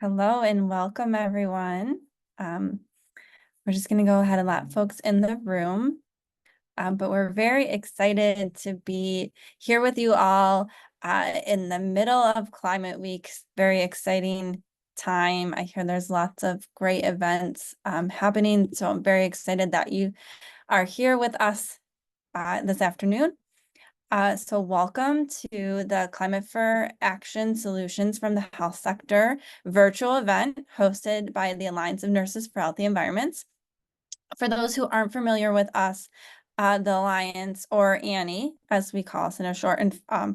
Hello and welcome, everyone. Um, we're just going to go ahead and let folks in the room, but we're very excited to be here with you all in the middle of Climate Week. Very exciting time. I hear there's lots of great events happening, so I'm very excited that you are here with us this afternoon. So welcome to the Climate for Action Solutions from the Health Sector virtual event hosted by the Alliance of Nurses for Healthy Environments. For those who aren't familiar with us, the Alliance, or ANHE, as we call us in a short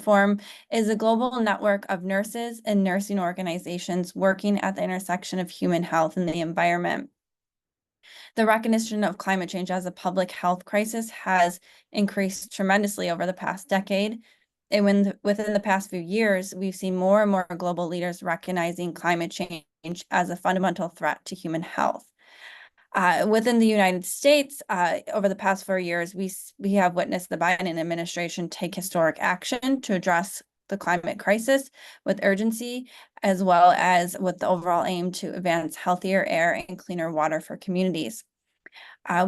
form, is a global network of nurses and nursing organizations working at the intersection of human health and the environment. The recognition of climate change as a public health crisis has increased tremendously over the past decade. And within the past few years, we've seen more and more global leaders recognizing climate change as a fundamental threat to human health. Within the United States, over the past 4 years, we have witnessed the Biden administration take historic action to address the climate crisis with urgency, as well as with the overall aim to advance healthier air and cleaner water for communities.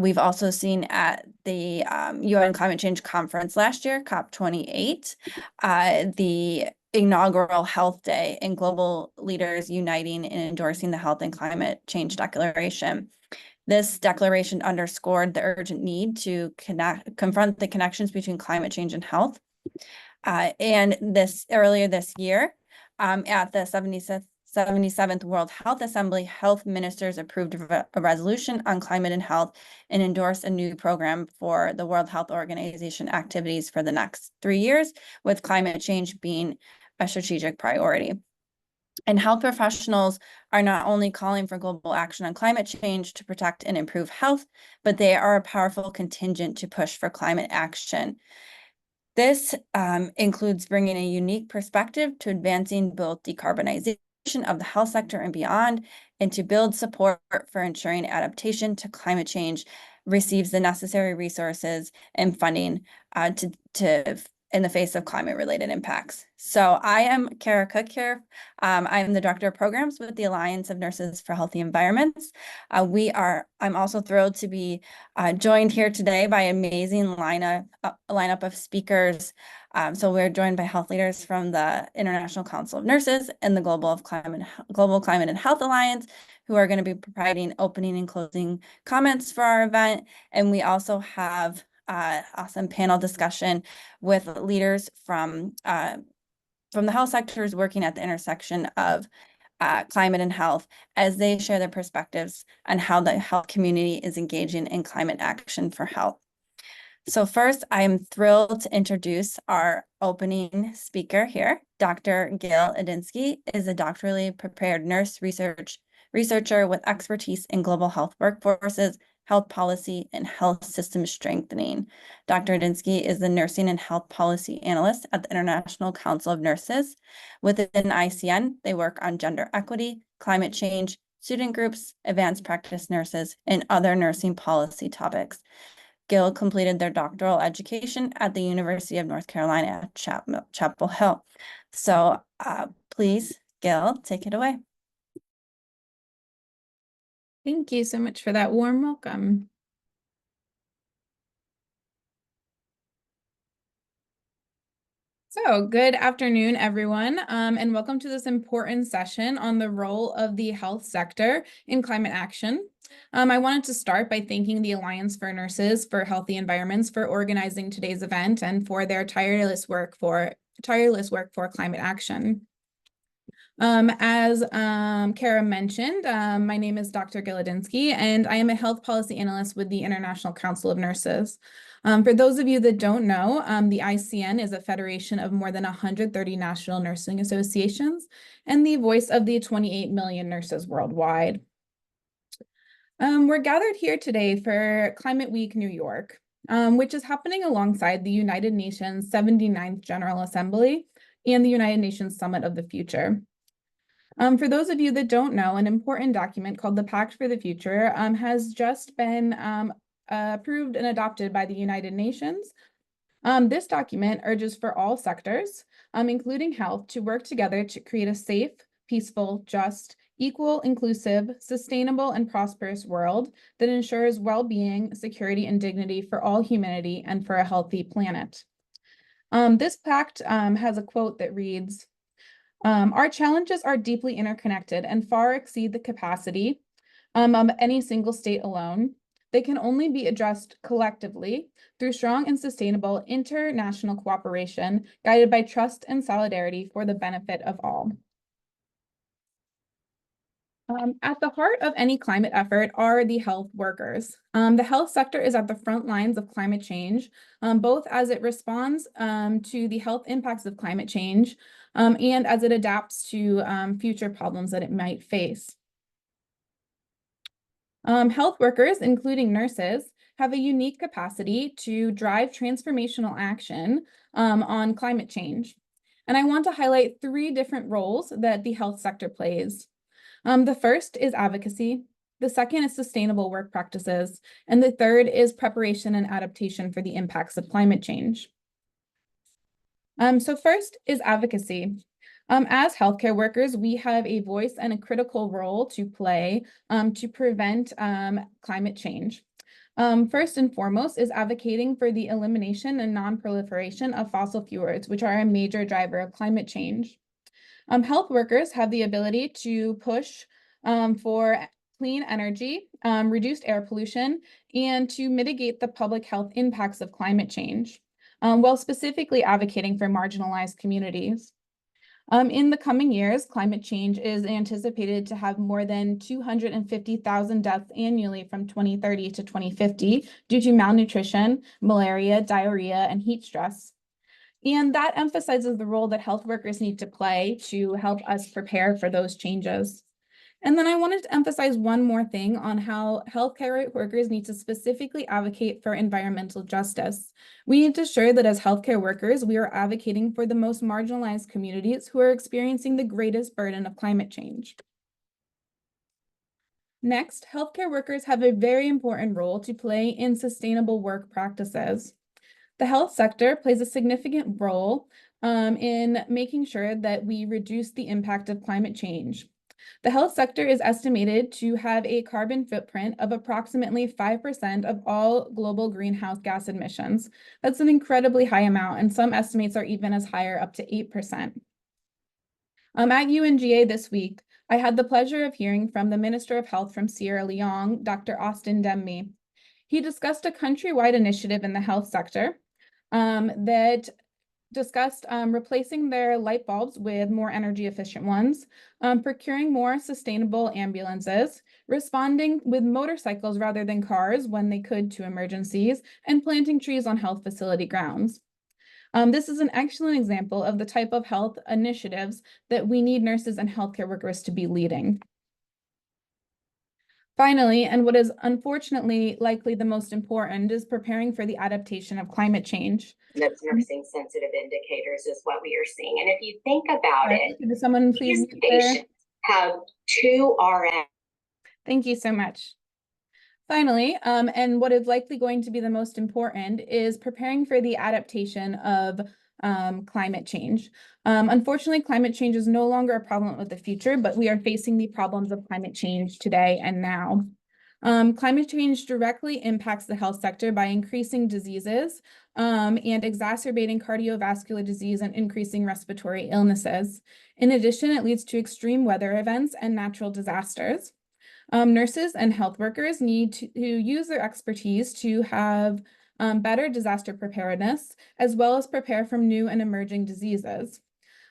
We've also seen at the UN Climate Change Conference last year, COP28, the inaugural Health Day and global leaders uniting and endorsing the Health and Climate Change Declaration. This declaration underscored the urgent need to confront the connections between climate change and health. And earlier this year, at the 77th World Health Assembly, health ministers approved a resolution on climate and health and endorsed a new program for the World Health Organization activities for the next 3 years, with climate change being a strategic priority. And health professionals are not only calling for global action on climate change to protect and improve health, but they are a powerful contingent to push for climate action. This includes bringing a unique perspective to advancing both decarbonization of the health sector and beyond, and to build support for ensuring adaptation to climate change receives the necessary resources and funding in the face of climate-related impacts. So I am Kara Cook here. I am the Director of Programs with the Alliance of Nurses for Healthy Environments. I'm also thrilled to be joined here today by an amazing lineup of speakers. So we're joined by health leaders from the International Council of Nurses and the Global Climate and Health Alliance, who are going to be providing opening and closing comments for our event. And we also have awesome panel discussion with leaders from the health sectors working at the intersection of climate and health, as they share their perspectives on how the health community is engaging in climate action for health. So first, I am thrilled to introduce our opening speaker here. Dr. Gail Adinsky is a doctorally prepared nurse researcher with expertise in global health workforces, health policy, and health system strengthening. Dr. Adinsky is the Nursing and Health Policy Analyst at the International Council of Nurses. Within ICN, they work on gender equity, climate change, student groups, advanced practice nurses, and other nursing policy topics. Gill completed their doctoral education at the University of North Carolina at Chapel Hill. So please, Gill, take it away. Thank you so much for that warm welcome. So good afternoon, everyone, and welcome to this important session on the role of the health sector in climate action. I wanted to start by thanking the Alliance for Nurses for Healthy Environments for organizing today's event and for their tireless work for climate action. As Kara mentioned, my name is Dr. Gail Adinsky, and I am a health policy analyst with the International Council of Nurses. For those of you that don't know, the ICN is a federation of more than 130 national nursing associations and the voice of the 28 million nurses worldwide. We're gathered here today for Climate Week New York, which is happening alongside the United Nations 79th General Assembly and the United Nations Summit of the Future. For those of you that don't know, an important document called the Pact for the Future has just been approved and adopted by the United Nations. This document urges for all sectors, including health, to work together to create a safe, peaceful, just, equal, inclusive, sustainable, and prosperous world that ensures well-being, security, and dignity for all humanity and for a healthy planet. This pact has a quote that reads, our challenges are deeply interconnected and far exceed the capacity of any single state alone. They can only be addressed collectively through strong and sustainable international cooperation, guided by trust and solidarity for the benefit of all. At the heart of any climate effort are the health workers. The health sector is at the front lines of climate change, both as it responds to the health impacts of climate change and as it adapts to future problems that it might face. Health workers, including nurses, have a unique capacity to drive transformational action on climate change. And I want to highlight three different roles that the health sector plays. The first is advocacy. The second is sustainable work practices. And the third is preparation and adaptation for the impacts of climate change. So first is advocacy. As healthcare workers, we have a voice and a critical role to play to prevent climate change. First and foremost is advocating for the elimination and non-proliferation of fossil fuels, which are a major driver of climate change. Health workers have the ability to push for clean energy, reduced air pollution, and to mitigate the public health impacts of climate change, while specifically advocating for marginalized communities. In the coming years, climate change is anticipated to have more than 250,000 deaths annually from 2030 to 2050 due to malnutrition, malaria, diarrhea, and heat stress. And that emphasizes the role that health workers need to play to help us prepare for those changes. And then I wanted to emphasize one more thing on how healthcare workers need to specifically advocate for environmental justice. We need to ensure that as healthcare workers, we are advocating for the most marginalized communities who are experiencing the greatest burden of climate change. Next, healthcare workers have a very important role to play in sustainable work practices. The health sector plays a significant role in making sure that we reduce the impact of climate change. The health sector is estimated to have a carbon footprint of approximately 5% of all global greenhouse gas emissions. That's an incredibly high amount, and some estimates are even as higher, up to 8%. At UNGA this week, I had the pleasure of hearing from the Minister of Health from Sierra Leone, Dr. Austin Demme. He discussed a countrywide initiative in the health sector that discussed replacing their light bulbs with more energy efficient ones, procuring more sustainable ambulances, responding with motorcycles rather than cars when they could to emergencies, and planting trees on health facility grounds. This is an excellent example of the type of health initiatives that we need nurses and healthcare workers to be leading. Finally, and what is unfortunately likely the most important, is preparing for the adaptation of climate change. Those nursing sensitive indicators is what we are seeing. And if you think about it, could someone please these patients have 2 RN. Thank you so much. Finally, and what is likely going to be the most important, is preparing for the adaptation of climate change. Unfortunately, climate change is no longer a problem of the future, but we are facing the problems of climate change today and now. Climate change directly impacts the health sector by increasing diseases and exacerbating cardiovascular disease and increasing respiratory illnesses. In addition, it leads to extreme weather events and natural disasters. Nurses and health workers need to use their expertise to have better disaster preparedness, as well as prepare from new and emerging diseases.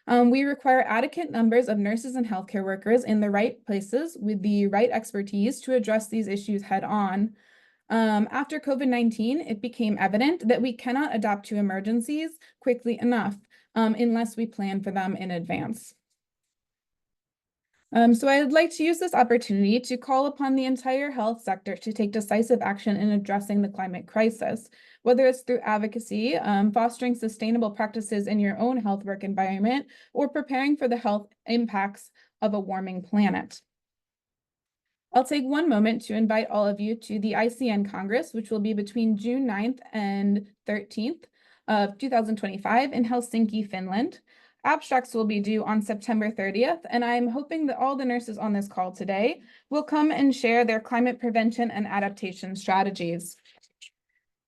We require adequate numbers of nurses and healthcare workers in the right places with the right expertise to address these issues head on. After COVID-19, it became evident that we cannot adapt to emergencies quickly enough unless we plan for them in advance. So I would like to use this opportunity to call upon the entire health sector to take decisive action in addressing the climate crisis, whether it's through advocacy, fostering sustainable practices in your own health work environment, or preparing for the health impacts of a warming planet. I'll take one moment to invite all of you to the ICN Congress, which will be between June 9th and 13th of 2025 in Helsinki, Finland. Abstracts will be due on September 30th, and I'm hoping that all the nurses on this call today will come and share their climate prevention and adaptation strategies.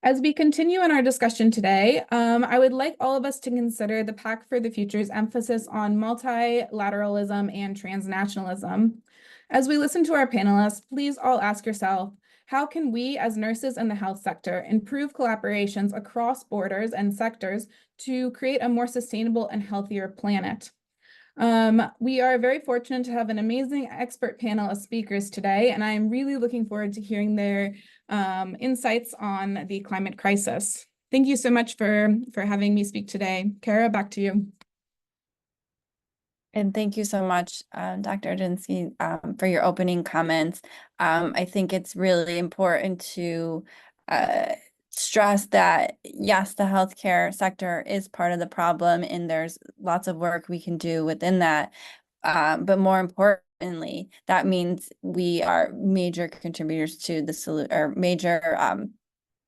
As we continue in our discussion today, I would like all of us to consider the Pact for the Future's emphasis on multilateralism and transnationalism. As we listen to our panelists, please all ask yourself, how can we as nurses in the health sector improve collaborations across borders and sectors to create a more sustainable and healthier planet? We are very fortunate to have an amazing expert panel of speakers today, and I'm really looking forward to hearing their insights on the climate crisis. Thank you so much for having me speak today. Kara, back to you. And thank you so much, Dr. Dinsky, for your opening comments. I think it's really important to stress that, yes, the healthcare sector is part of the problem, and there's lots of work we can do within that. But more importantly, that means we are major contributors to the solution, or major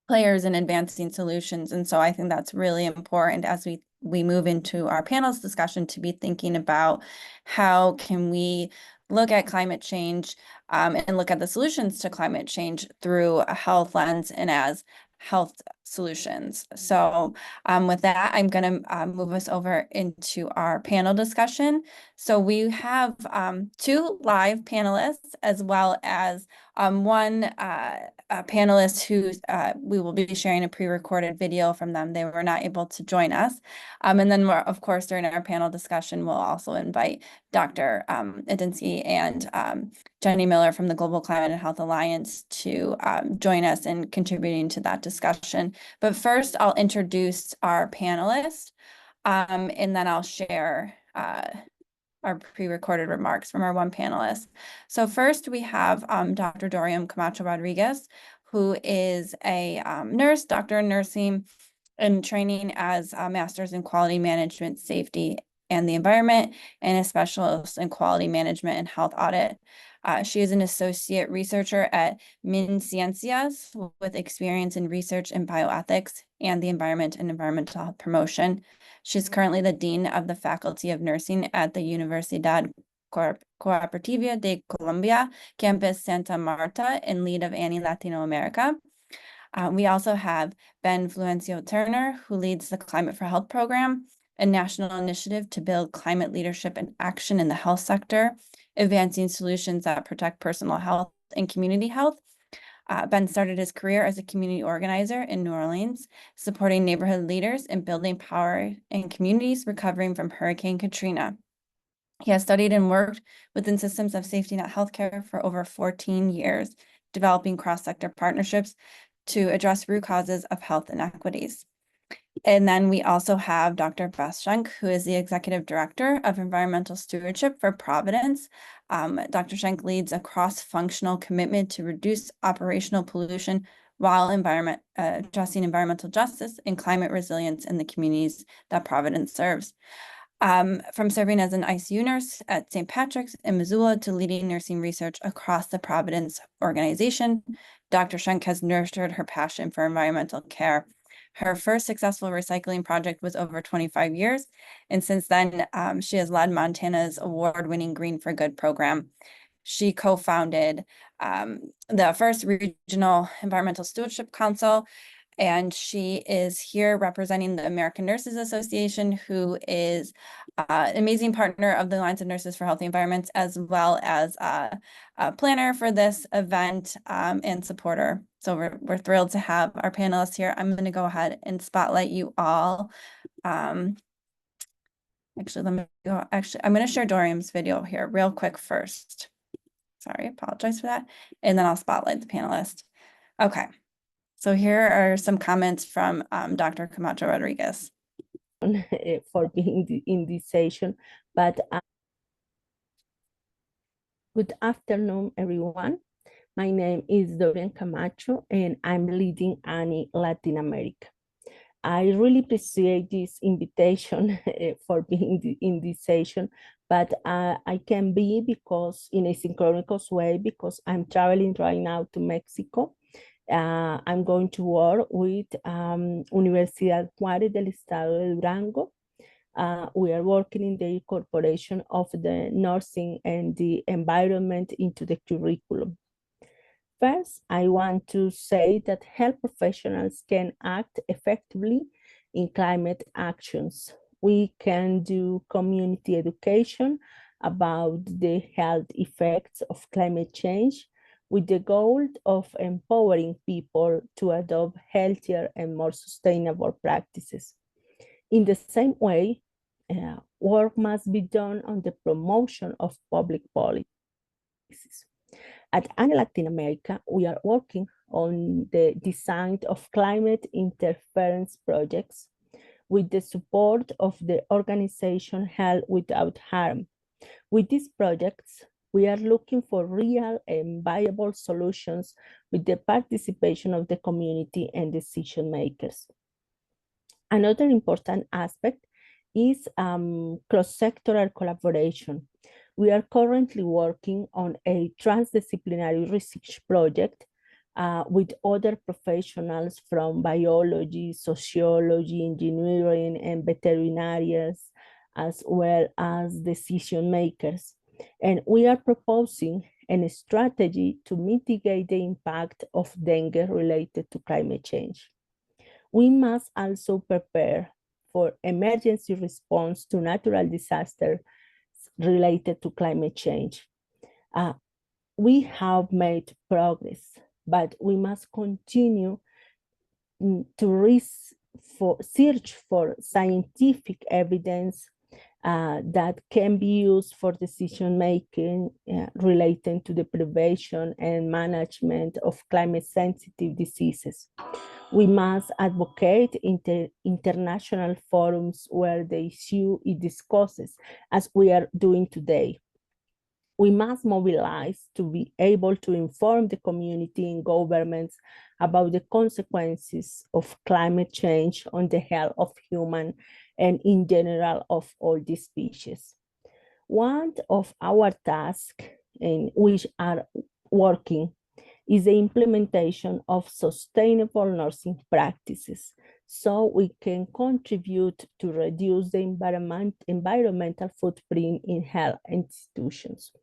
players in advancing solutions. And so I think that's really important as we move into our panel's discussion, to be thinking about how can we look at climate change and look at the solutions to climate change through a health lens and as health solutions. So with that, I'm going to move us over into our panel discussion. So we have two live panelists, as well as one panelist who we will be sharing a pre-recorded video from them. They were not able to join us. And then, of course, during our panel discussion, we'll also invite Dr. Adinsky and Jenny Miller from the Global Climate and Health Alliance to join us in contributing to that discussion. But first, I'll introduce our panelists, and then I'll share our pre-recorded remarks from our one panelist. So first, we have Dr. Dorium Camacho Rodriguez, who is a nurse, doctor in nursing, and training as a master's in quality management, safety, and the environment, and a specialist in quality management and health audit. She is an associate researcher at MinCiencias with experience in research in bioethics and the environment and environmental health promotion. She's currently the Dean of the Faculty of Nursing at the Universidad Cooperativa de Colombia, Campus Santa Marta, and lead of ANHE Latino America. We also have Ben Fluencio Turner, who leads the Climate for Health program, a national initiative to build climate leadership and action in the health sector, advancing solutions that protect personal health and community health. Ben started his career as a community organizer in New Orleans, supporting neighborhood leaders and building power in communities recovering from Hurricane Katrina. He has studied and worked within systems of safety net healthcare for over 14 years, developing cross-sector partnerships to address root causes of health inequities. And then we also have Dr. Beth Schenk, who is the Executive Director of Environmental Stewardship for Providence. Dr. Schenk leads a cross-functional commitment to reduce operational pollution while addressing environmental justice and climate resilience in the communities that Providence serves. From serving as an ICU nurse at St. Patrick's in Missoula to leading nursing research across the Providence organization, Dr. Schenk has nurtured her passion for environmental care. Her first successful recycling project was over 25 years, and since then, she has led Montana's award-winning Green for Good program. She co-founded the first regional environmental stewardship council, and she is here representing the American Nurses Association, who is an amazing partner of the Alliance of Nurses for Healthy Environments, as well as a planner for this event and supporter. So we're thrilled to have our panelists here. I'm going to go ahead and spotlight you all. Actually, let me go. Actually, I'm going to share Dorium's video here real quick first. Sorry, apologize for that. And then I'll spotlight the panelist. Okay. So here are some comments from Dr. Camacho Rodriguez. For being in this session, but good afternoon, everyone. My name is Dorian Camacho, and I'm leading ANHE Latin America. I really appreciate this invitation for being in this session, but I can be because in a synchronous way, because I'm traveling right now to Mexico. I'm going to work with Universidad Juárez del Estado de Durango We are working in the incorporation of the nursing and the environment into the curriculum. First, I want to say that health professionals can act effectively in climate actions. We can do community education about the health effects of climate change with the goal of empowering people to adopt healthier and more sustainable practices. In the same way, work must be done on the promotion of public policies. At ANHE Latin America, we are working on the design of climate interference projects with the support of the organization Health Without Harm. With these projects, we are looking for real and viable solutions with the participation of the community and decision makers. Another important aspect is cross-sectoral collaboration. We are currently working on a transdisciplinary research project with other professionals from biology, sociology, engineering, and veterinarians, as well as decision makers. And we are proposing a strategy to mitigate the impact of dengue related to climate change. We must also prepare for emergency response to natural disasters related to climate change. We have made progress, but we must continue to search for scientific evidence that can be used for decision making relating to the prevention and management of climate sensitive diseases. We must advocate in international forums where the issue is discussed, as we are doing today. We must mobilize to be able to inform the community and governments about the consequences of climate change on the health of humans and in general of all the species. One of our tasks in which are working is the implementation of sustainable nursing practices, so we can contribute to reduce the environmental footprint in health institutions.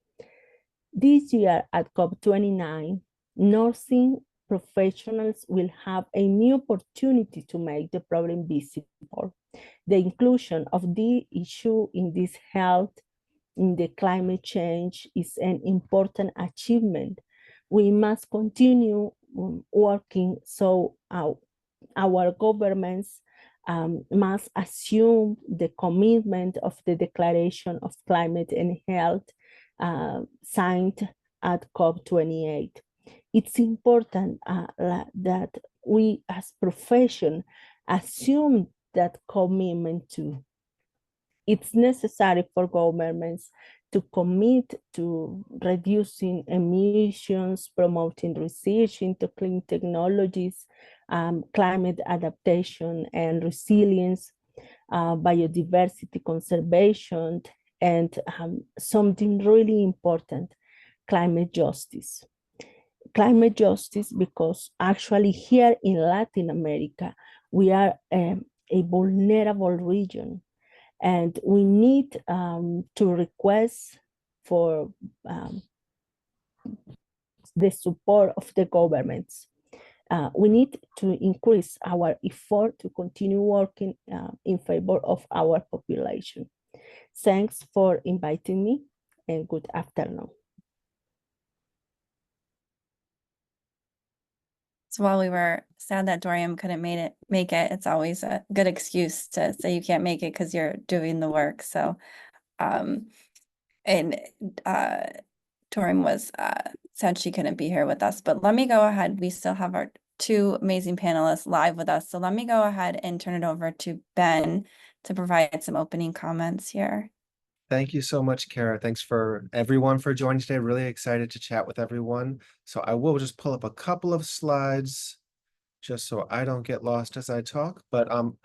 This year at COP29, nursing professionals will have a new opportunity to make the problem visible. The inclusion of the issue in this health, in the climate change, is an important achievement. We must continue working so our governments must assume the commitment of the Declaration of Climate and Health signed at COP28. It's important that we as profession assume that commitment too. It's necessary for governments to commit to reducing emissions, promoting research into clean technologies, climate adaptation and resilience, biodiversity conservation, and something really important, climate justice. Climate justice, because actually here in Latin America, we are a vulnerable region, and we need to request for the support of the governments. We need to increase our effort to continue working in favor of our population. Thanks for inviting me, and good afternoon. So while we were sad that Dorian couldn't make it, it's always a good excuse to say you can't make it because you're doing the work. So, Dorian was said she couldn't be here with us, but let me go ahead. We still have our two amazing panelists live with us. So let me go ahead and turn it over to Ben to provide some opening comments here. Thank you so much, Kara. Thanks for everyone for joining today. Really excited to chat with everyone. So I will just pull up a couple of slides just so I don't get lost as I talk. But I'm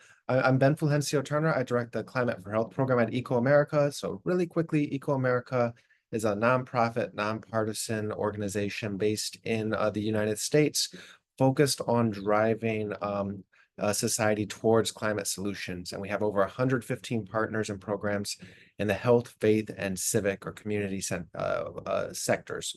Ben Fulgencio Turner. I direct the Climate for Health program at Eco America. So really quickly, Eco America is a nonprofit, nonpartisan organization based in the United States, focused on driving society towards climate solutions. And we have over 115 partners and programs in the health, faith, and civic or community sectors,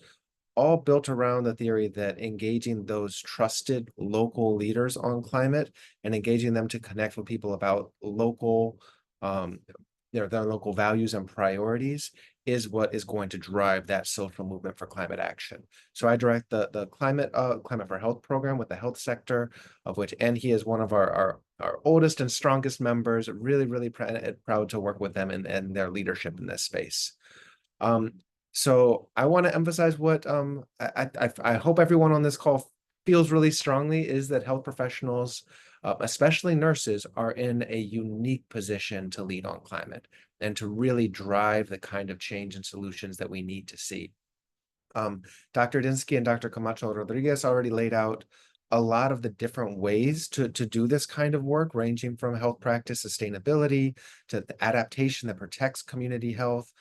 all built around the theory that engaging those trusted local leaders on climate and engaging them to connect with people about local, their local values and priorities is what is going to drive that social movement for climate action. So I direct the Climate for Health program with the health sector, of which ANHE is one of our oldest and strongest members. Really proud to work with them and their leadership in this space. So I want to emphasize what I hope everyone on this call feels really strongly is that health professionals, especially nurses, are in a unique position to lead on climate and to really drive the kind of change and solutions that we need to see. Dr. Dinsky and Dr. Camacho Rodriguez already laid out a lot of the different ways to do this kind of work, ranging from health practice sustainability to the adaptation that protects community health,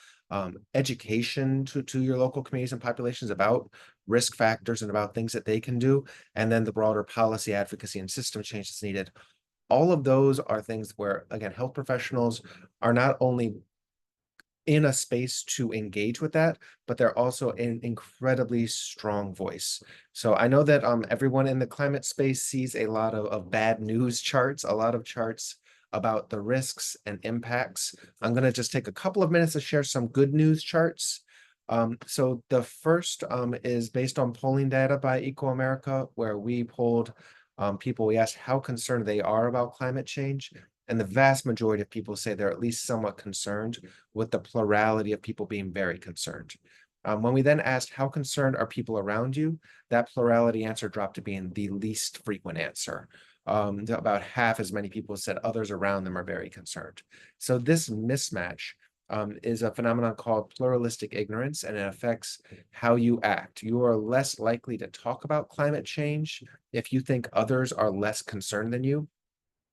education to your local communities and populations about risk factors and about things that they can do, and then the broader policy advocacy and system change that's needed. All of those are things where, again, health professionals are not only in a space to engage with that, but they're also an incredibly strong voice. So I know that everyone in the climate space sees a lot of bad news charts, a lot of charts about the risks and impacts. I'm going to just take a couple of minutes to share some good news charts. So the first is based on polling data by EcoAmerica, where we polled people, we asked how concerned they are about climate change. And the vast majority of people say they're at least somewhat concerned, with the plurality of people being very concerned. When we then asked how concerned are people around you, that plurality answer dropped to being the least frequent answer. About half as many people said others around them are very concerned. So this mismatch is a phenomenon called pluralistic ignorance, and it affects how you act. You are less likely to talk about climate change if you think others are less concerned than you.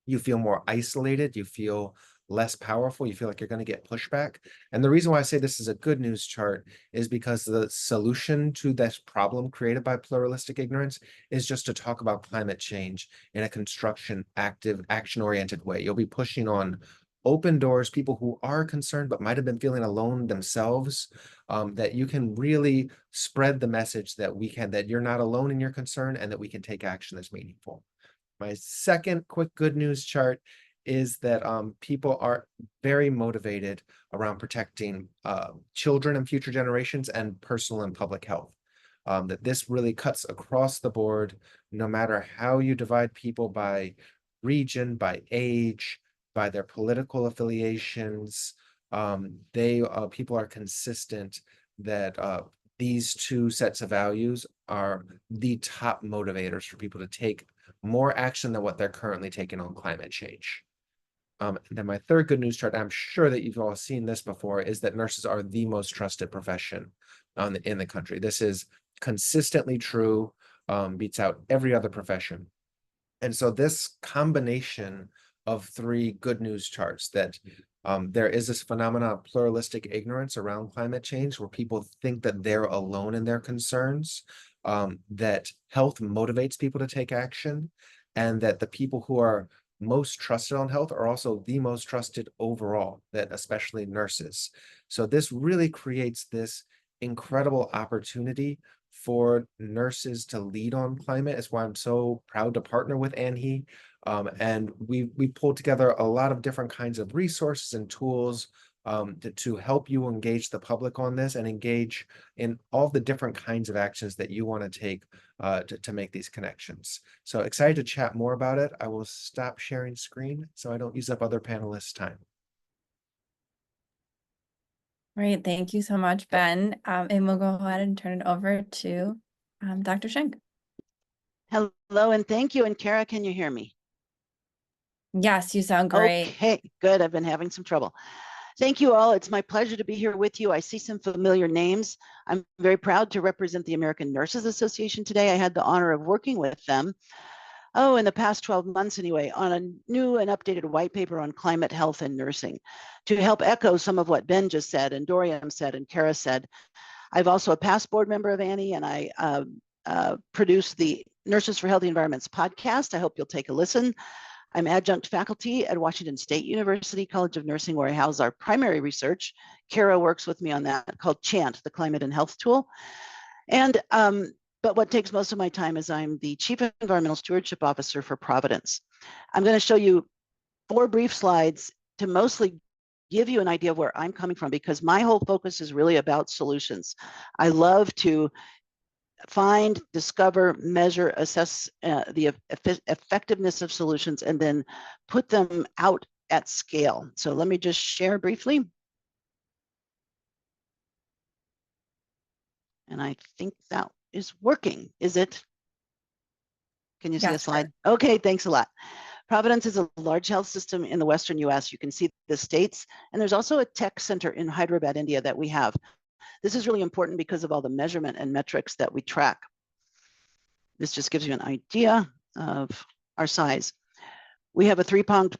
You feel more isolated, you feel less powerful, you feel like you're going to get pushback. And the reason why I say this is a good news chart is because the solution to this problem created by pluralistic ignorance is just to talk about climate change in a construction, active, action-oriented way. You'll be pushing on open doors, people who are concerned but might have been feeling alone themselves, that you can really spread the message that you're not alone in your concern and that we can take action that's meaningful. My second quick good news chart is that people are very motivated around protecting children and future generations and personal and public health. That this really cuts across the board, no matter how you divide people by region, by age, by their political affiliations. People are consistent that these two sets of values are the top motivators for people to take more action than what they're currently taking on climate change. Then my third good news chart, I'm sure that you've all seen this before, is that nurses are the most trusted profession in the country. This is consistently true, beats out every other profession. And so this combination of three good news charts, that there is this phenomenon of pluralistic ignorance around climate change where people think that they're alone in their concerns, that health motivates people to take action, and that the people who are most trusted on health are also the most trusted overall, that especially nurses. So this really creates this incredible opportunity for nurses to lead on climate. It's why I'm so proud to partner with ANHE. And we pulled together a lot of different kinds of resources and tools to help you engage the public on this and engage in all the different kinds of actions that you want to take to make these connections. So excited to chat more about it. I will stop sharing screen so I don't use up other panelists' time. Great, thank you so much, Ben. And we'll go ahead and turn it over to Dr. Schenk. Hello, and thank you. And Kara, can you hear me? Yes, you sound great. Okay, good. I've been having some trouble. Thank you all. It's my pleasure to be here with you. I see some familiar names. I'm very proud to represent the American Nurses Association today. I had the honor of working with them, in the past 12 months anyway, on a new and updated white paper on climate health and nursing to help echo some of what Ben just said and Dorian said and Kara said. I've also a past board member of ANHE, and I produce the Nurses for Healthy Environments podcast. I hope you'll take a listen. I'm adjunct faculty at Washington State University College of Nursing, where I house our primary research. Kara works with me on that, called CHANT, the Climate and Health Tool. And but what takes most of my time is I'm the Chief Environmental Stewardship Officer for Providence. I'm going to show you 4 brief slides to mostly give you an idea of where I'm coming from, because my whole focus is really about solutions. I love to find, discover, measure, assess the effectiveness of solutions, and then put them out at scale. So let me just share briefly. And I think that is working. Is it? Can you see a slide? Okay, thanks a lot. Providence is a large health system in the Western US. You can see the states, and there's also a tech center in Hyderabad, India that we have. This is really important because of all the measurement and metrics that we track. This just gives you an idea of our size. We have a 3-pronged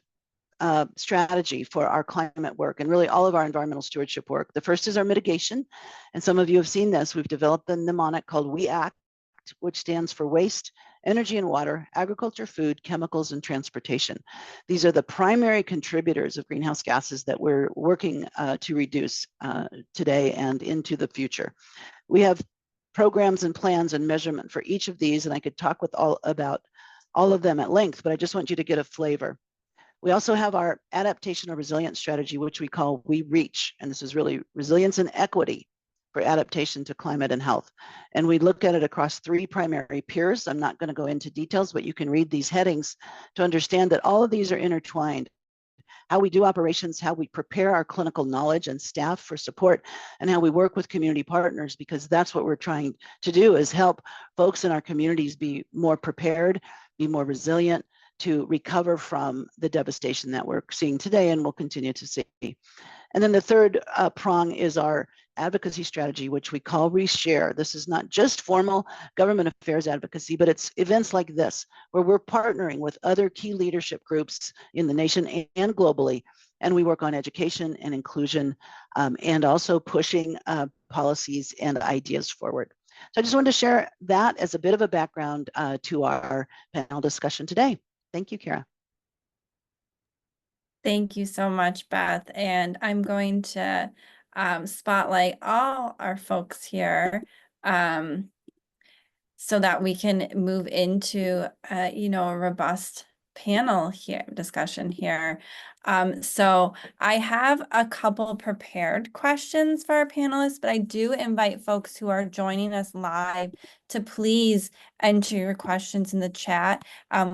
strategy for our climate work and really all of our environmental stewardship work. The first is our mitigation, and some of you have seen this. We've developed the mnemonic called We Act, which stands for waste, energy and water, agriculture, food, chemicals, and transportation. These are the primary contributors of greenhouse gases that we're working to reduce today and into the future. We have programs and plans and measurement for each of these, and I could talk about all of them at length, but I just want you to get a flavor. We also have our adaptation or resilience strategy, which we call We Reach, and this is really resilience and equity for adaptation to climate and health. And we look at it across 3 primary piers. I'm not going to go into details, but you can read these headings to understand that all of these are intertwined. How we do operations, how we prepare our clinical knowledge and staff for support, and how we work with community partners, because that's what we're trying to do, is help folks in our communities be more prepared, be more resilient to recover from the devastation that we're seeing today and will continue to see. And then the third prong is our advocacy strategy, which we call Reshare. This is not just formal government affairs advocacy, but it's events like this, where we're partnering with other key leadership groups in the nation and globally. And we work on education and inclusion, and also pushing policies and ideas forward. So I just wanted to share that as a bit of a background to our panel discussion today. Thank you, Kara. Thank you so much, Beth. And I'm going to spotlight all our folks here so that we can move into a robust panel discussion here. So I have a couple prepared questions for our panelists, but I do invite folks who are joining us live to please enter your questions in the chat.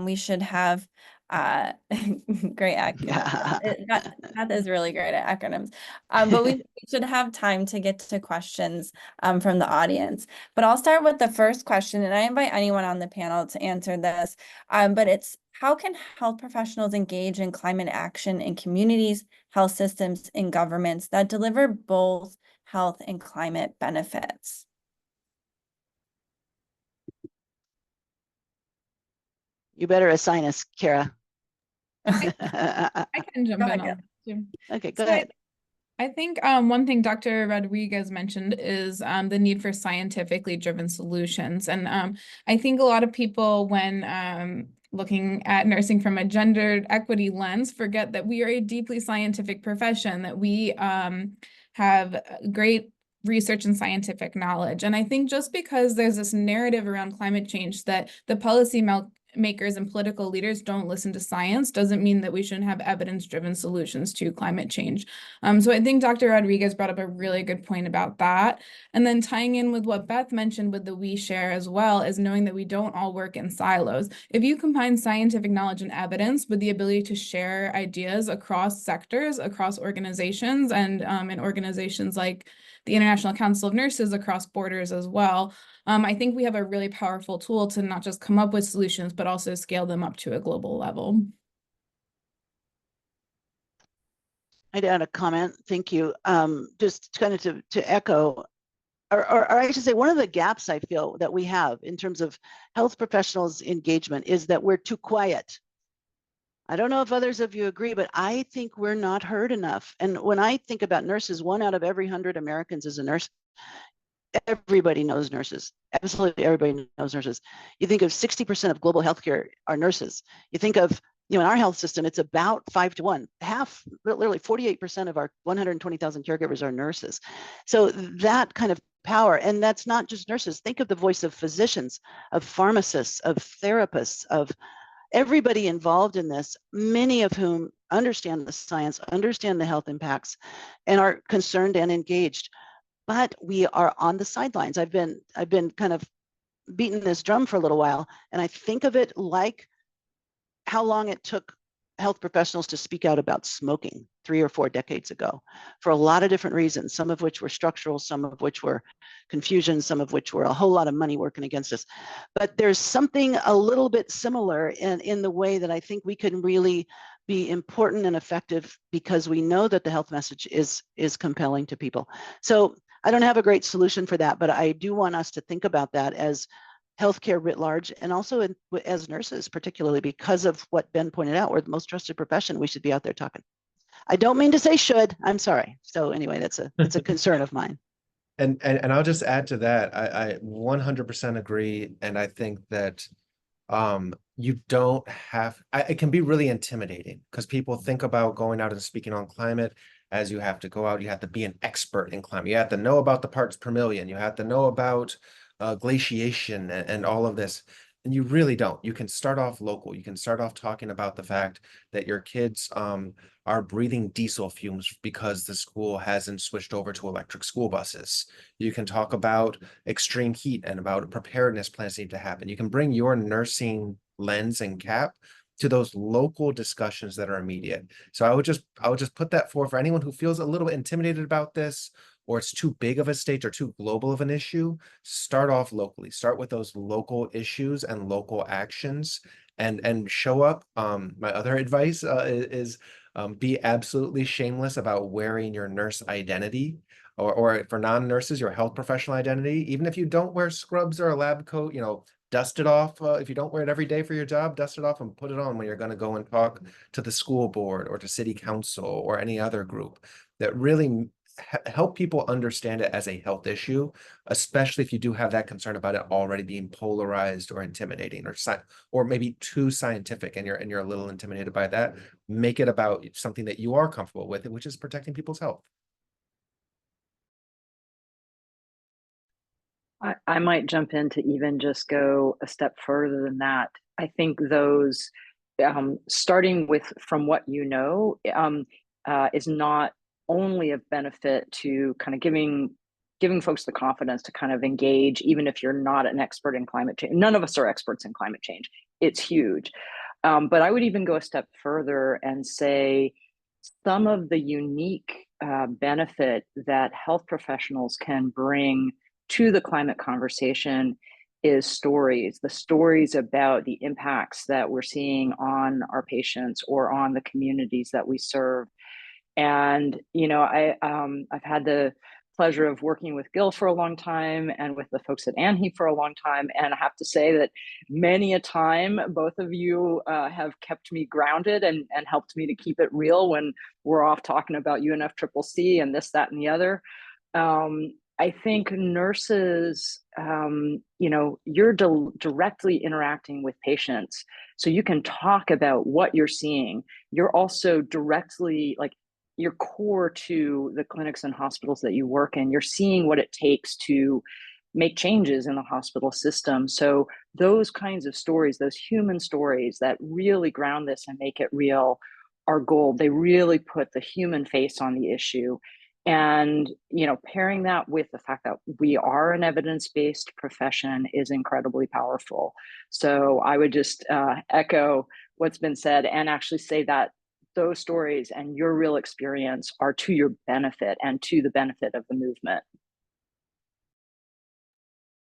We should have great acronyms. That is really great at acronyms. But we should have time to get to questions from the audience. But I'll start with the first question, and I invite anyone on the panel to answer this. But it's, how can health professionals engage in climate action in communities, health systems, and governments that deliver both health and climate benefits? You better assign us, Kara. I can jump in on that too. Okay, go ahead. I think one thing Dr. Rodriguez mentioned is the need for scientifically driven solutions. And I think a lot of people, when looking at nursing from a gendered equity lens, forget that we are a deeply scientific profession, that we have great research and scientific knowledge. And I think just because there's this narrative around climate change that the policy makers and political leaders don't listen to science doesn't mean that we shouldn't have evidence-driven solutions to climate change. So I think Dr. Rodriguez brought up a really good point about that. And then tying in with what Beth mentioned with the We Share as well, is knowing that we don't all work in silos. If you combine scientific knowledge and evidence with the ability to share ideas across sectors, across organizations, and in organizations like the International Council of Nurses across borders as well, I think we have a really powerful tool to not just come up with solutions, but also scale them up to a global level. I'd add a comment. Thank you. Just kind of to echo, or I should say, one of the gaps I feel that we have in terms of health professionals' engagement is that we're too quiet. I don't know if others of you agree, but I think we're not heard enough. And when I think about nurses, 1 out of every 100 Americans is a nurse. Everybody knows nurses. Absolutely everybody knows nurses. You think of 60% of global healthcare are nurses. You think of in our health system, it's about 5 to 1. Half, literally 48% of our 120,000 caregivers are nurses. So that kind of power, and that's not just nurses. Think of the voice of physicians, of pharmacists, of therapists, of everybody involved in this, many of whom understand the science, understand the health impacts, and are concerned and engaged. But we are on the sidelines. I've been kind of beating this drum for a little while, and I think of it like how long it took health professionals to speak out about smoking 3 or 4 decades ago for a lot of different reasons, some of which were structural, some of which were confusion, some of which were a whole lot of money working against us. But there's something a little bit similar in the way that I think we can really be important and effective, because we know that the health message is compelling to people. So I don't have a great solution for that, but I do want us to think about that as healthcare writ large, and also as nurses, particularly because of what Ben pointed out, we're the most trusted profession. We should be out there talking. I don't mean to say should, I'm sorry. So anyway, that's a concern of mine. And I'll just add to that. I 100% agree. And I think that you don't have, it can be really intimidating, because people think about going out and speaking on climate as you have to go out, you have to be an expert in climate. You have to know about the parts per million. You have to know about glaciation and all of this. And you really don't. You can start off local. You can start off talking about the fact that your kids are breathing diesel fumes because the school hasn't switched over to electric school buses. You can talk about extreme heat and about preparedness plans need to happen. You can bring your nursing lens and cap to those local discussions that are immediate. So I would just put that forth for anyone who feels a little intimidated about this, or it's too big of a stage or too global of an issue. Start off locally. Start with those local issues and local actions, and show up. My other advice is be absolutely shameless about wearing your nurse identity, or for non-nurses, your health professional identity. Even if you don't wear scrubs or a lab coat, dust it off. If you don't wear it every day for your job, dust it off and put it on when you're going to go and talk to the school board or to city council or any other group. That really help people understand it as a health issue, especially if you do have that concern about it already being polarized or intimidating, or maybe too scientific, and you're a little intimidated by that. Make it about something that you are comfortable with, which is protecting people's health. I might jump in to even just go a step further than that. I think those starting with from what you know is not only of benefit to kind of giving folks the confidence to kind of engage, even if you're not an expert in climate change. None of us are experts in climate change. It's huge. But I would even go a step further and say some of the unique benefit that health professionals can bring to the climate conversation is stories, the stories about the impacts that we're seeing on our patients or on the communities that we serve. And, I've had the pleasure of working with Gil for a long time and with the folks at ANHE for a long time. And I have to say that many a time, both of you have kept me grounded and helped me to keep it real when we're off talking about UNFCCC and this, that, and the other. I think nurses, you're directly interacting with patients, so you can talk about what you're seeing. You're also directly, you're core to the clinics and hospitals that you work in. You're seeing what it takes to make changes in the hospital system. So those kinds of stories, those human stories that really ground this and make it real, are gold. They really put the human face on the issue. And, pairing that with the fact that we are an evidence-based profession is incredibly powerful. So I would just echo what's been said and actually say that those stories and your real experience are to your benefit and to the benefit of the movement.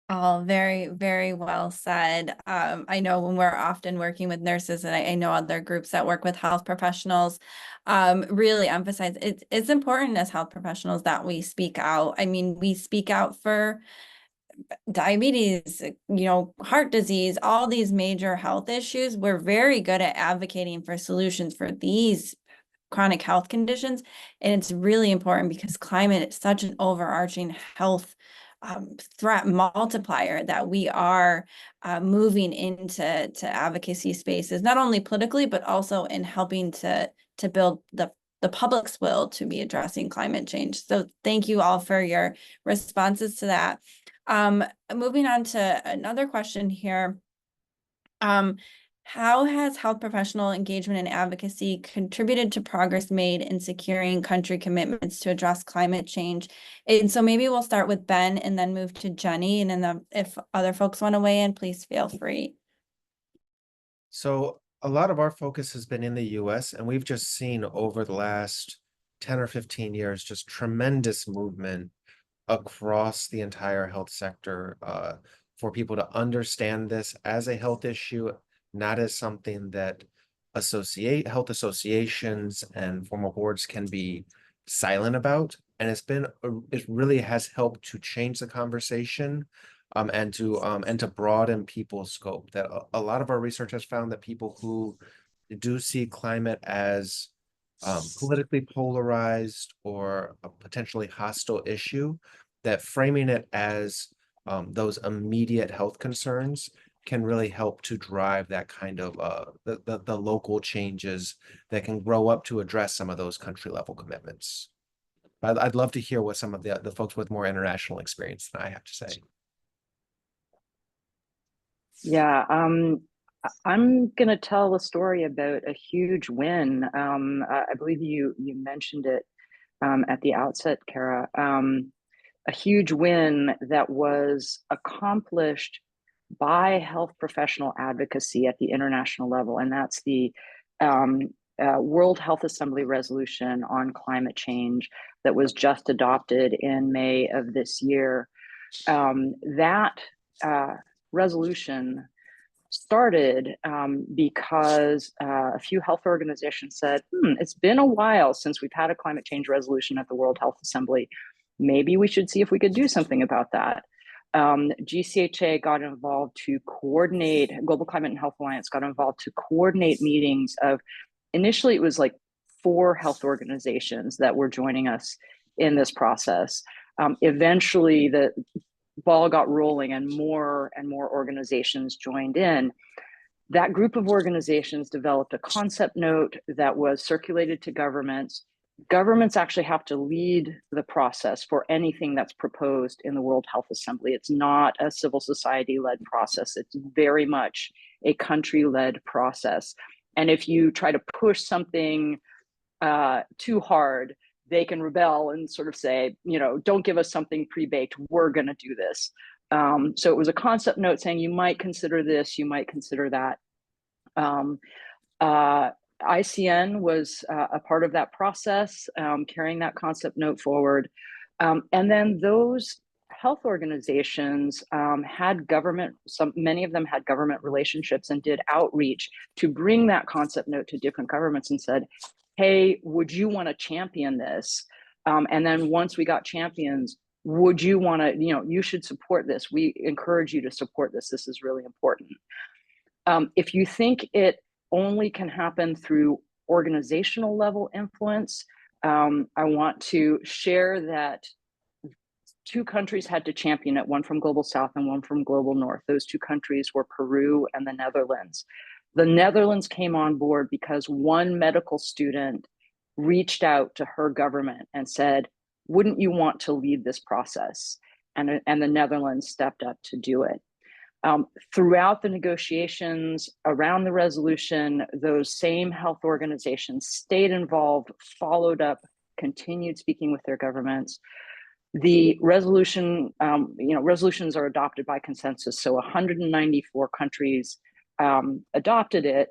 All very, very well said. I know when we're often working with nurses, and I know other groups that work with health professionals, really emphasize it's important as health professionals that we speak out. I mean, we speak out for diabetes, heart disease, all these major health issues. We're very good at advocating for solutions for these chronic health conditions. And it's really important because climate is such an overarching health threat multiplier that we are moving into advocacy spaces, not only politically, but also in helping to build the public's will to be addressing climate change. So thank you all for your responses to that. Moving on to another question here. How has health professional engagement and advocacy contributed to progress made in securing country commitments to address climate change? And so maybe we'll start with Ben and then move to Jenny, and then if other folks want to weigh in, please feel free. So a lot of our focus has been in the US, and we've just seen over the last 10 or 15 years just tremendous movement across the entire health sector for people to understand this as a health issue, not as something that health associations and formal boards can be silent about. And it really has helped to change the conversation and to broaden people's scope. That a lot of our research has found that people who do see climate as politically polarized or a potentially hostile issue, that framing it as those immediate health concerns can really help to drive that kind of the local changes that can grow up to address some of those country level commitments. I'd love to hear what some of the folks with more international experience than I have to say. Yeah, I'm going to tell a story about a huge win. I believe you mentioned it at the outset, Kara. A huge win that was accomplished by health professional advocacy at the international level, and that's the World Health Assembly resolution on climate change that was just adopted in May of this year. That resolution started because a few health organizations said, it's been a while since we've had a climate change resolution at the World Health Assembly. Maybe we should see if we could do something about that. GCHA got involved to coordinate, Global Climate and Health Alliance got involved to coordinate meetings of, initially it was like 4 health organizations that were joining us in this process. Eventually the ball got rolling and more organizations joined in. That group of organizations developed a concept note that was circulated to governments. Governments actually have to lead the process for anything that's proposed in the World Health Assembly. It's not a civil society-led process. It's very much a country-led process. And if you try to push something too hard, they can rebel and sort of say, don't give us something pre-baked, we're going to do this. So it was a concept note saying you might consider this, you might consider that. ICN was a part of that process, carrying that concept note forward. And then those health organizations had many of them had government relationships and did outreach to bring that concept note to different governments and said, hey, would you want to champion this? And then once we got champions, would you want to, you should support this. We encourage you to support this. This is really important. If you think it only can happen through organizational level influence, I want to share that 2 countries had to champion it, one from Global South and one from Global North. Those 2 countries were Peru and the Netherlands. The Netherlands came on board because one medical student reached out to her government and said, wouldn't you want to lead this process? And the Netherlands stepped up to do it. Throughout the negotiations around the resolution, those same health organizations stayed involved, followed up, continued speaking with their governments. The resolution, resolutions are adopted by consensus. So 194 countries adopted it.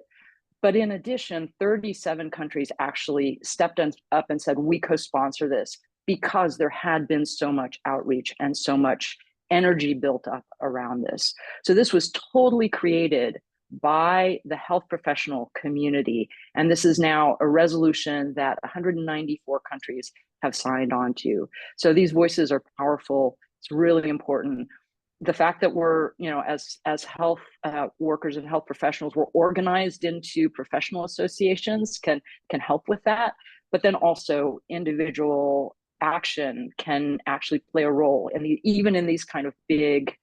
But in addition, 37 countries actually stepped up and said, we co-sponsor this, because there had been so much outreach and so much energy built up around this. So this was totally created by the health professional community. And this is now a resolution that 194 countries have signed on to. So these voices are powerful. It's really important. The fact that we're, as health workers and health professionals, we're organized into professional associations can help with that. But then also individual action can actually play a role in even in these kind of big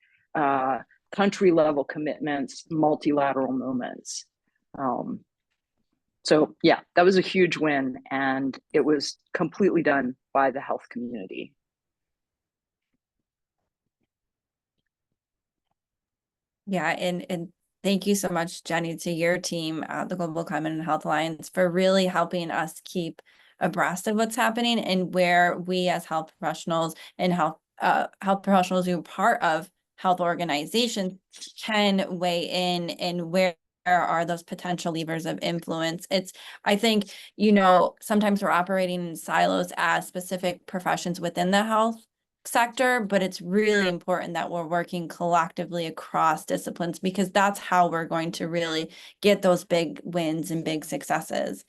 country level commitments, multilateral movements. So yeah, that was a huge win, and it was completely done by the health community. Yeah, and thank you so much, Jenny, to your team, the Global Climate and Health Alliance, for really helping us keep abreast of what's happening and where we as health professionals and health professionals who are part of health organizations can weigh in, and where are those potential levers of influence. I think, sometimes we're operating in silos as specific professions within the health sector, but it's really important that we're working collectively across disciplines, because that's how we're going to really get those big wins and big successes.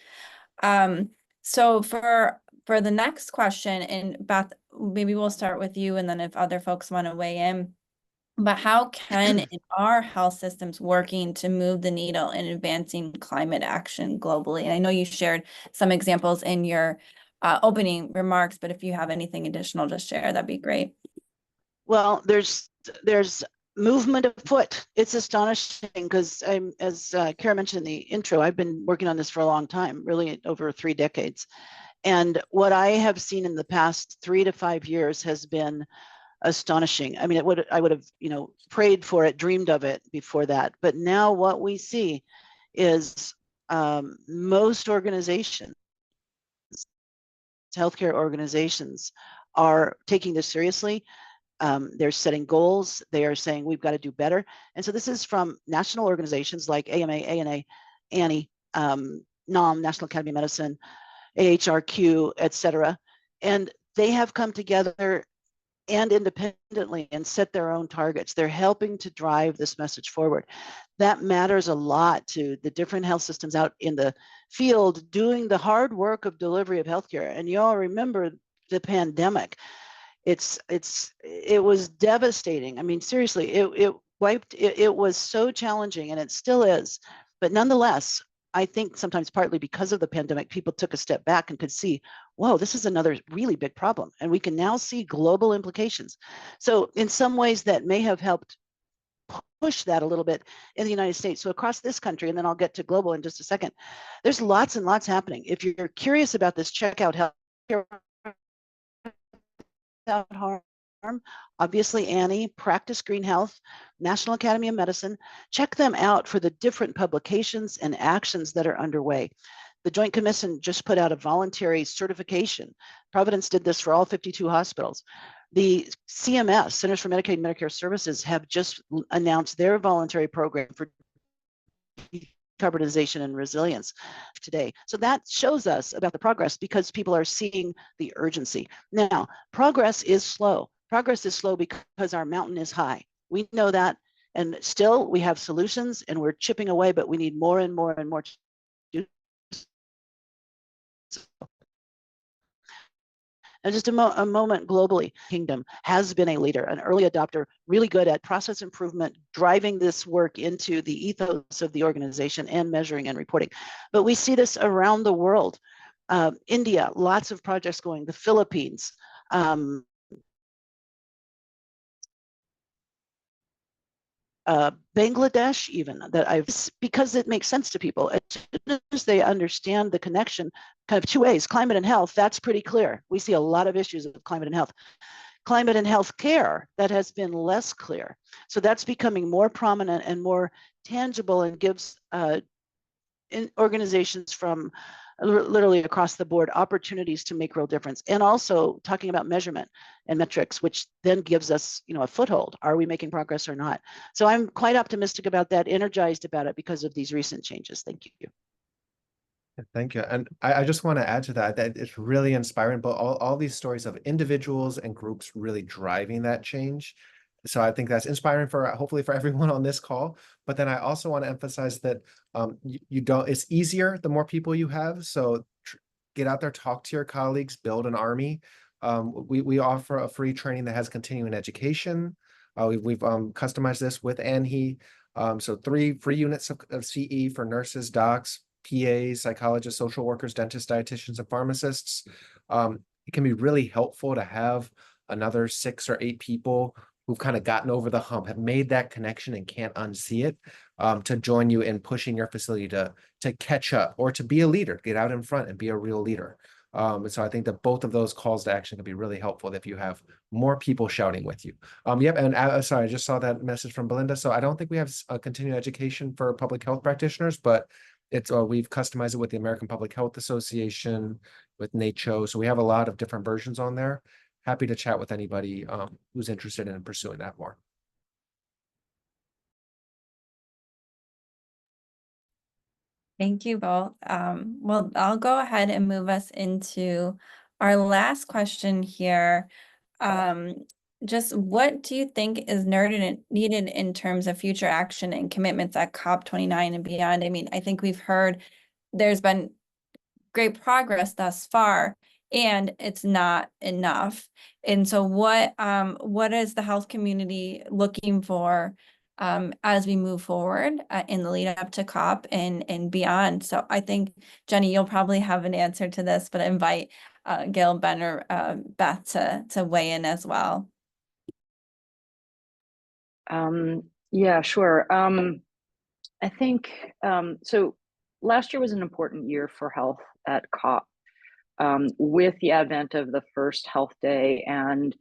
So for the next question, and Beth, maybe we'll start with you, and then if other folks want to weigh in. But how can our health systems working to move the needle in advancing climate action globally? And I know you shared some examples in your opening remarks, but if you have anything additional to share, that'd be great. Well, there's movement afoot. It's astonishing because as Kara mentioned in the intro, I've been working on this for a long time, really over 3 decades. And what I have seen in the past 3 to 5 years has been astonishing. I mean, I would have, prayed for it, dreamed of it before that. But now what we see is most organizations, healthcare organizations, are taking this seriously. They're setting goals. They are saying we've got to do better. And so this is from national organizations like AMA, ANA, ANHE, NOM, National Academy of Medicine, AHRQ, et cetera. And they have come together and independently and set their own targets. They're helping to drive this message forward. That matters a lot to the different health systems out in the field doing the hard work of delivery of healthcare. And you all remember the pandemic. It was devastating. I mean, seriously, it was so challenging, and it still is. But nonetheless, I think sometimes partly because of the pandemic, people took a step back and could see, whoa, this is another really big problem. And we can now see global implications. So in some ways that may have helped push that a little bit in the United States. So across this country, and then I'll get to global in just a second, there's lots and lots happening. If you're curious about this, check out Healthcare Without Harm. Obviously, ANHE, Practice Green Health, National Academy of Medicine. Check them out for the different publications and actions that are underway. The Joint Commission just put out a voluntary certification. Providence did this for all 52 hospitals. The CMS, Centers for Medicaid and Medicare Services, have just announced their voluntary program for decarbonization and resilience today. So that shows us about the progress because people are seeing the urgency. Now, progress is slow. Progress is slow because our mountain is high. We know that, and still we have solutions and we're chipping away, but we need more and more and more to do. And just a moment globally, Kingdom has been a leader, an early adopter, really good at process improvement, driving this work into the ethos of the organization and measuring and reporting. But we see this around the world. India, lots of projects going, the Philippines, Bangladesh, even because it makes sense to people. As soon as they understand the connection, kind of 2 ways, climate and health, that's pretty clear. We see a lot of issues of climate and health. Climate and health care, that has been less clear. So that's becoming more prominent and more tangible, and gives organizations from literally across the board opportunities to make real difference. And also talking about measurement and metrics, which then gives us a foothold. Are we making progress or not? So I'm quite optimistic about that, energized about it because of these recent changes. Thank you. Thank you. And I just want to add to that it's really inspiring, but all these stories of individuals and groups really driving that change. So I think that's inspiring for hopefully for everyone on this call. But then I also want to emphasize that it's easier the more people you have. So get out there, talk to your colleagues, build an army. We offer a free training that has continuing education. We've customized this with ANHE. So 3 free units of CE for nurses, docs, PAs, psychologists, social workers, dentists, dietitians, and pharmacists. it can be really helpful to have another 6 or 8 people who've kind of gotten over the hump, have made that connection and can't unsee it, to join you in pushing your facility to catch up or to be a leader, get out in front and be a real leader. And so I think that both of those calls to action can be really helpful if you have more people shouting with you. Yep, and sorry, I just saw that message from Belinda. So I don't think we have a continuing education for public health practitioners, but it's we've customized it with the American Public Health Association, with NACHO. So we have a lot of different versions on there. Happy to chat with anybody who's interested in pursuing that more. Thank you both. Well, I'll go ahead and move us into our last question here. Just what do you think is needed in terms of future action and commitments at COP29 and beyond? I mean, I think we've heard there's been great progress thus far, and it's not enough. And so what is the health community looking for as we move forward in the lead up to COP and beyond? So I think, Jenny, you'll probably have an answer to this, but I invite Gail, Ben, or Beth to weigh in as well. Yeah, sure. I think so. Last year was an important year for health at COP, with the advent of the first health day and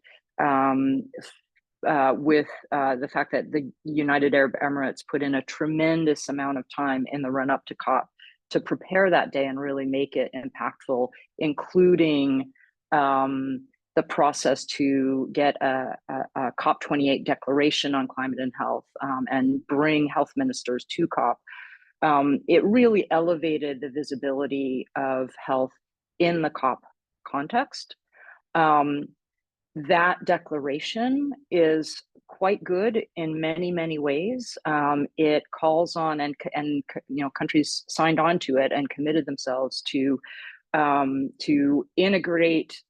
with the fact that the United Arab Emirates put in a tremendous amount of time in the run up to COP to prepare that day and really make it impactful, including the process to get a COP28 declaration on climate and health and bring health ministers to COP. It really elevated the visibility of health in the COP context. That declaration is quite good in many ways. It calls on and countries signed on to it and committed themselves to integrate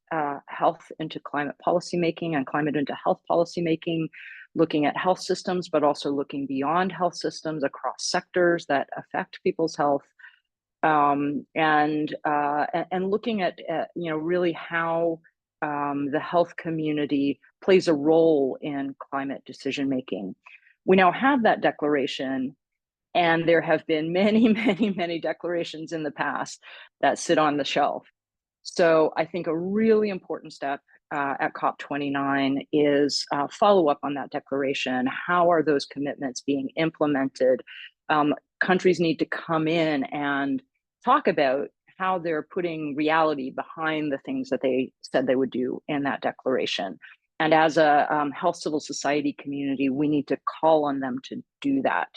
health into climate policymaking and climate into health policymaking, looking at health systems, but also looking beyond health systems across sectors that affect people's health, and looking at really how the health community plays a role in climate decision making. We now have that declaration, and there have been many declarations in the past that sit on the shelf. So I think a really important step at COP29 is follow up on that declaration. How are those commitments being implemented? Countries need to come in and talk about how they're putting reality behind the things that they said they would do in that declaration. And as a health civil society community, we need to call on them to do that.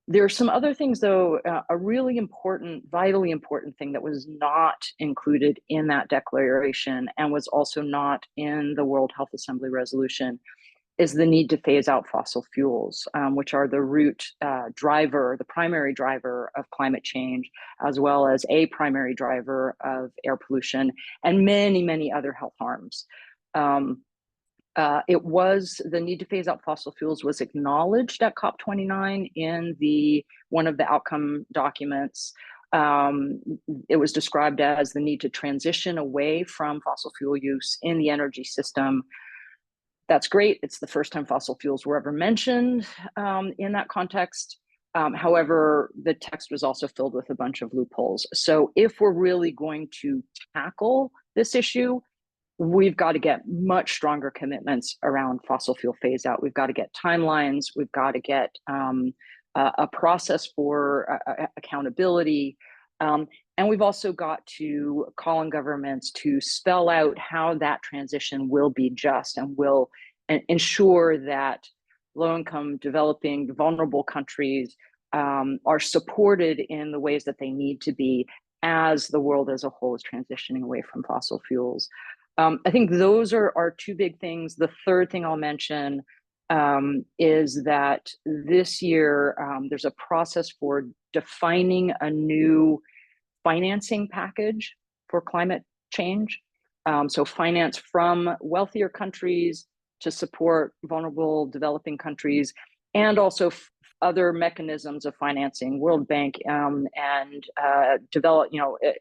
There are some other things, though. A really important, vitally important thing that was not included in that declaration and was also not in the World Health Assembly resolution is the need to phase out fossil fuels, which are the root driver, the primary driver of climate change, as well as a primary driver of air pollution and many other health harms. It was the need to phase out fossil fuels was acknowledged at COP29 in one of the outcome documents. It was described as the need to transition away from fossil fuel use in the energy system. That's great. It's the first time fossil fuels were ever mentioned in that context. However, the text was also filled with a bunch of loopholes. So if we're really going to tackle this issue, we've got to get much stronger commitments around fossil fuel phase out. We've got to get timelines. We've got to get a process for accountability. And we've also got to call on governments to spell out how that transition will be just and will ensure that low-income, developing, vulnerable countries are supported in the ways that they need to be as the world as a whole is transitioning away from fossil fuels. I think those are our two big things. The third thing I'll mention is that this year there's a process for defining a new financing package for climate change. So finance from wealthier countries to support vulnerable developing countries, and also other mechanisms of financing, World Bank, and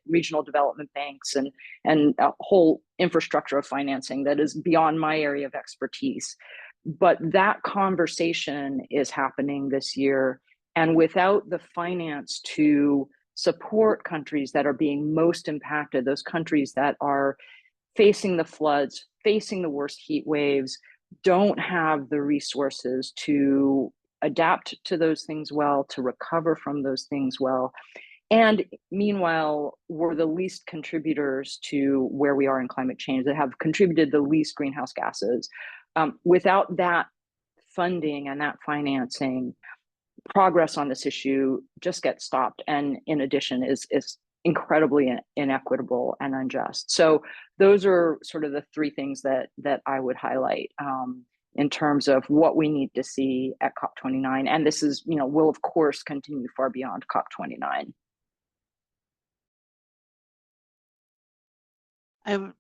regional development banks, and a whole infrastructure of financing that is beyond my area of expertise. But that conversation is happening this year, and without the finance to support countries that are being most impacted, those countries that are facing the floods, facing the worst heat waves, don't have the resources to adapt to those things well, to recover from those things well. And meanwhile, we're the least contributors to where we are in climate change, that have contributed the least greenhouse gases. Without that funding and that financing, progress on this issue just gets stopped, and in addition is incredibly inequitable and unjust. So those are sort of the three things that I would highlight in terms of what we need to see at COP29. And this is, will of course continue far beyond COP29.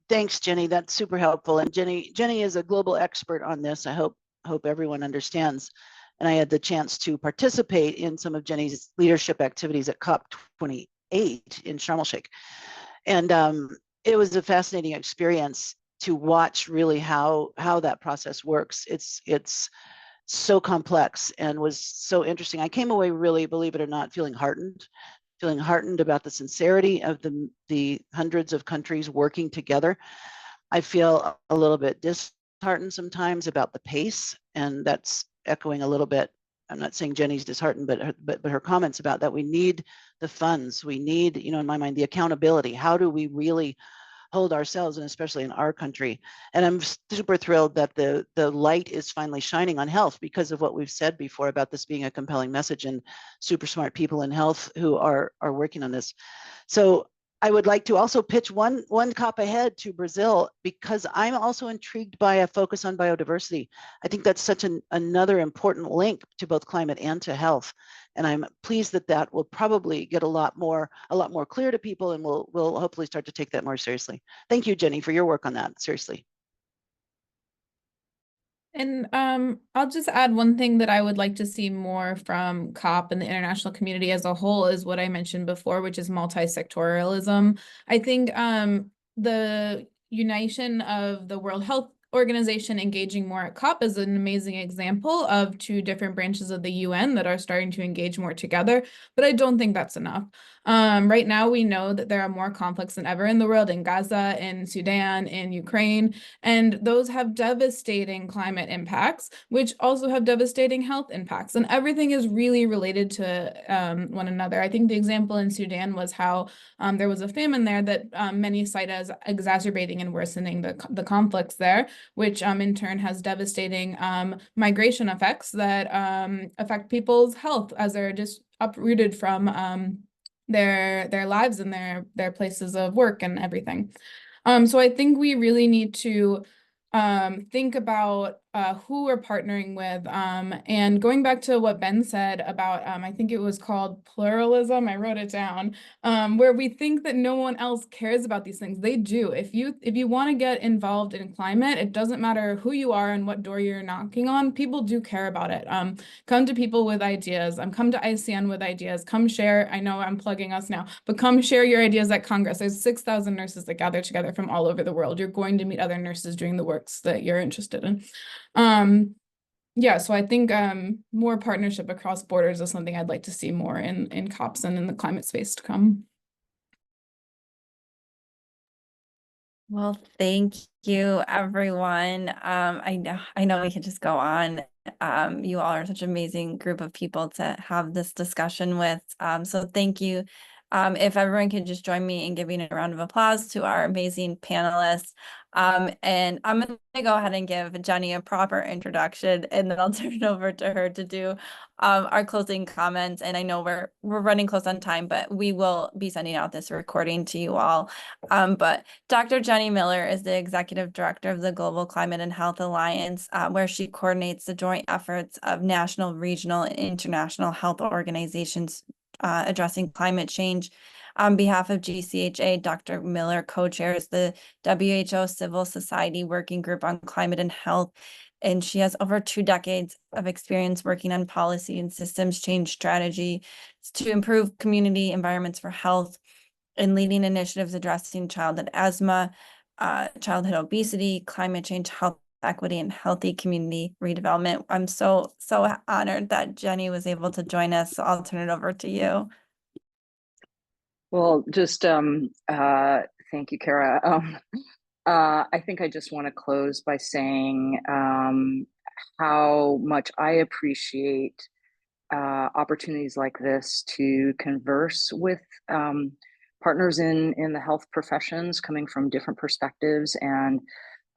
Thanks, Jenny. That's super helpful. And Jenny is a global expert on this. I hope everyone understands. And I had the chance to participate in some of Jenny's leadership activities at COP28 in Sharm el-Sheikh. And it was a fascinating experience to watch really how that process works. It's so complex and was so interesting. I came away really, believe it or not, feeling heartened about the sincerity of the hundreds of countries working together. I feel a little bit disheartened sometimes about the pace, and that's echoing a little bit. I'm not saying Jenny's disheartened, but her comments about that we need the funds, we need, in my mind, the accountability. How do we really hold ourselves, and especially in our country? And I'm super thrilled that the light is finally shining on health, because of what we've said before about this being a compelling message, and super smart people in health who are working on this. So I would like to also pitch one COP ahead to Brazil, because I'm also intrigued by a focus on biodiversity. I think that's such another important link to both climate and to health. And I'm pleased that will probably get a lot more clear to people, and we'll hopefully start to take that more seriously. Thank you, Jenny, for your work on that. Seriously. And I'll just add one thing that I would like to see more from COP and the international community as a whole is what I mentioned before, which is multi-sectorialism. I think the unition of the World Health Organization engaging more at COP is an amazing example of two different branches of the UN that are starting to engage more together, but I don't think that's enough. Right now, we know that there are more conflicts than ever in the world, in Gaza, in Sudan, in Ukraine, and those have devastating climate impacts, which also have devastating health impacts. And everything is really related to one another. I think the example in Sudan was how there was a famine there that many cite as exacerbating and worsening the conflicts there, which in turn has devastating migration effects that affect people's health as they're just uprooted from their lives and their places of work and everything. So I think we really need to think about who we're partnering with. And going back to what Ben said about, I think it was called pluralism, I wrote it down, where we think that no one else cares about these things. They do. If you want to get involved in climate, it doesn't matter who you are and what door you're knocking on, people do care about it. Come to people with ideas. Come to ICN with ideas. Come share. I know I'm plugging us now, but come share your ideas at Congress. There's 6,000 nurses that gather together from all over the world. You're going to meet other nurses doing the works that you're interested in. Yeah, so I think more partnership across borders is something I'd like to see more in COPs and in the climate space to come. Well, thank you, everyone. I know we could just go on. You all are such an amazing group of people to have this discussion with. So thank you. If everyone could just join me in giving a round of applause to our amazing panelists. And I'm going to go ahead and give Jenny a proper introduction, and then I'll turn it over to her to do our closing comments. And I know we're running close on time, but we will be sending out this recording to you all. But Dr. Jenny Miller is the Executive Director of the Global Climate and Health Alliance, where she coordinates the joint efforts of national, regional, and international health organizations addressing climate change. On behalf of GCHA, Dr. Miller co-chairs the WHO Civil Society Working Group on Climate and Health. and she has over 2 decades of experience working on policy and systems change strategy to improve community environments for health and leading initiatives addressing childhood asthma, childhood obesity, climate change, health equity, and healthy community redevelopment. I'm so honored that Jenny was able to join us. So I'll turn it over to you. Well, just thank you, Kara. I think I just want to close by saying how much I appreciate opportunities like this to converse with partners in the health professions coming from different perspectives. And,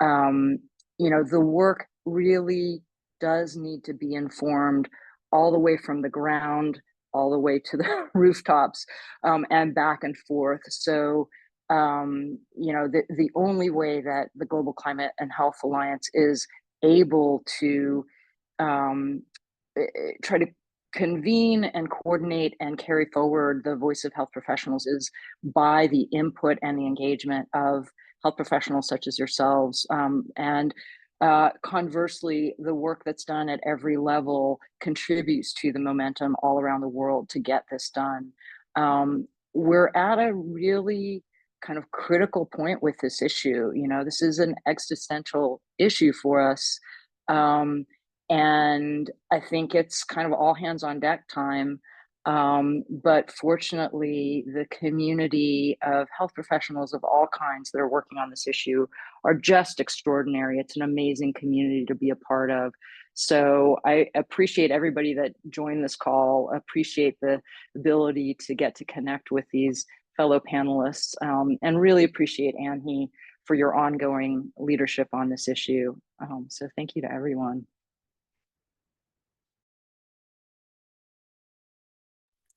you know, the work really does need to be informed all the way from the ground, all the way to the rooftops, and back and forth. So, you know, the only way that the Global Climate and Health Alliance is able to try to convene and coordinate and carry forward the voice of health professionals is by the input and the engagement of health professionals such as yourselves. And conversely, the work that's done at every level contributes to the momentum all around the world to get this done. We're at a really kind of critical point with this issue. You know, this is an existential issue for us. And I think it's kind of all hands on deck time. But fortunately, the community of health professionals of all kinds that are working on this issue are just extraordinary. It's an amazing community to be a part of. So I appreciate everybody that joined this call, appreciate the ability to get to connect with these fellow panelists, and really appreciate ANHE for your ongoing leadership on this issue. So thank you to everyone.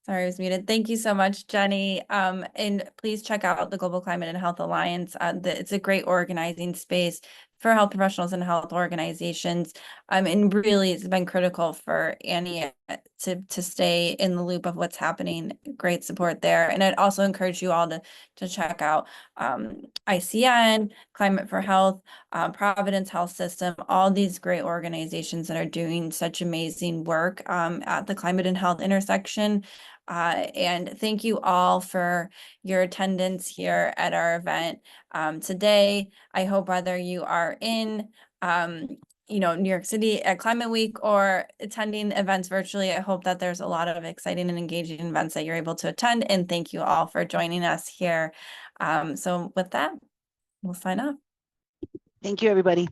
Sorry, I was muted. Thank you so much, Jenny. And please check out the Global Climate and Health Alliance. It's a great organizing space for health professionals and health organizations. And really, it's been critical for ANHE to stay in the loop of what's happening. Great support there. And I'd also encourage you all to check out ICN, Climate for Health, Providence Health System, all these great organizations that are doing such amazing work at the climate and health intersection. And thank you all for your attendance here at our event today. I hope whether you are in New York City at Climate Week or attending events virtually, I hope that there's a lot of exciting and engaging events that you're able to attend. And thank you all for joining us here. So with that, we'll sign off. Thank you, everybody.